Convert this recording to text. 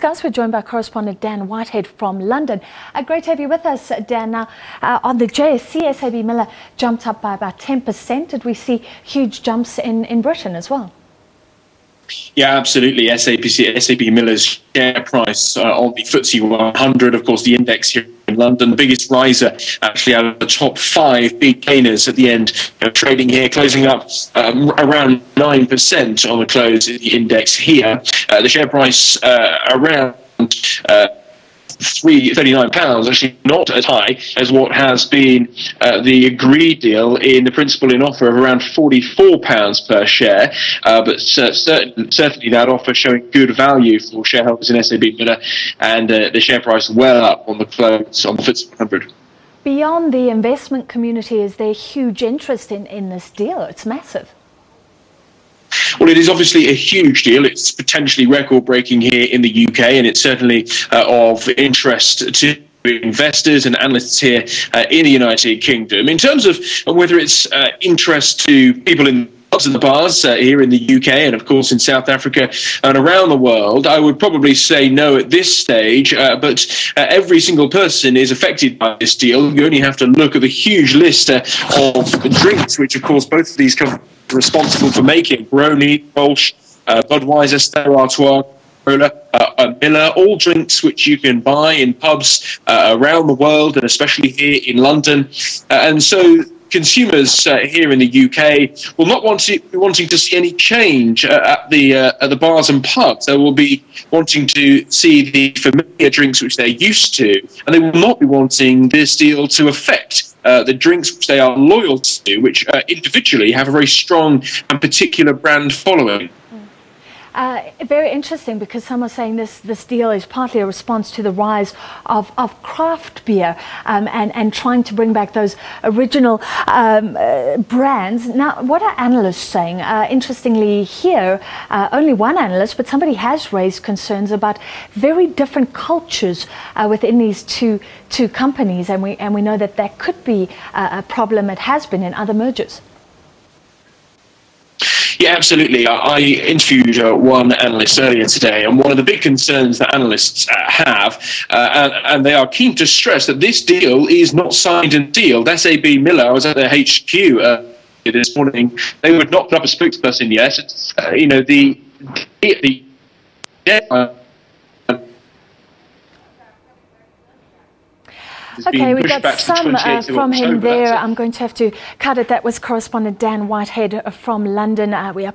discuss, we're joined by correspondent Dan Whitehead from London. Great to have you with us, Dan. Now, on the JSE, SABMiller jumped up by about 10%. Did we see huge jumps in Britain as well? Yeah, absolutely. SABMiller's share price on the FTSE 100, of course, the index here in London, the biggest riser actually out of the top 5 big gainers at the end, trading here, closing up around 9% on the close of the index here. The share price around £39, actually not as high as what has been the agreed deal in the principal in offer of around £44 per share, but certainly that offer showing good value for shareholders in SABMiller, and the share price well up on the close on the FTSE 100. Beyond the investment community, is there huge interest in this deal? It's massive. Well, it is obviously a huge deal. It's potentially record-breaking here in the UK, and it's certainly of interest to investors and analysts here in the United Kingdom. In terms of whether it's interest to people in the bars here in the UK and, of course, in South Africa and around the world, I would probably say no at this stage, but every single person is affected by this deal. You only have to look at the huge list of drinks, which, of course, both of these companies are responsible for making. Peroni, Kolsch, Budweiser, Stella Artois, Miller, all drinks which you can buy in pubs around the world, and especially here in London. And so consumers here in the UK will not be wanting to see any change at the bars and pubs. They will be wanting to see the familiar drinks which they're used to, and they will not be wanting this deal to affect the drinks which they are loyal to, which individually have a very strong and particular brand following. Very interesting, because some are saying this deal is partly a response to the rise of craft beer and trying to bring back those original brands. Now, what are analysts saying? Interestingly here, only one analyst, but somebody has raised concerns about very different cultures within these two companies, and we know that could be a problem. It has been in other mergers. Yeah, absolutely. I interviewed one analyst earlier today, and one of the big concerns that analysts have, and they are keen to stress that this deal is not signed and sealed. SABMiller, I was at their HQ this morning, they would not put up a spokesperson yet. The Okay, we got some from him there. I'm going to have to cut it. That was correspondent Dan Whitehead from London. We are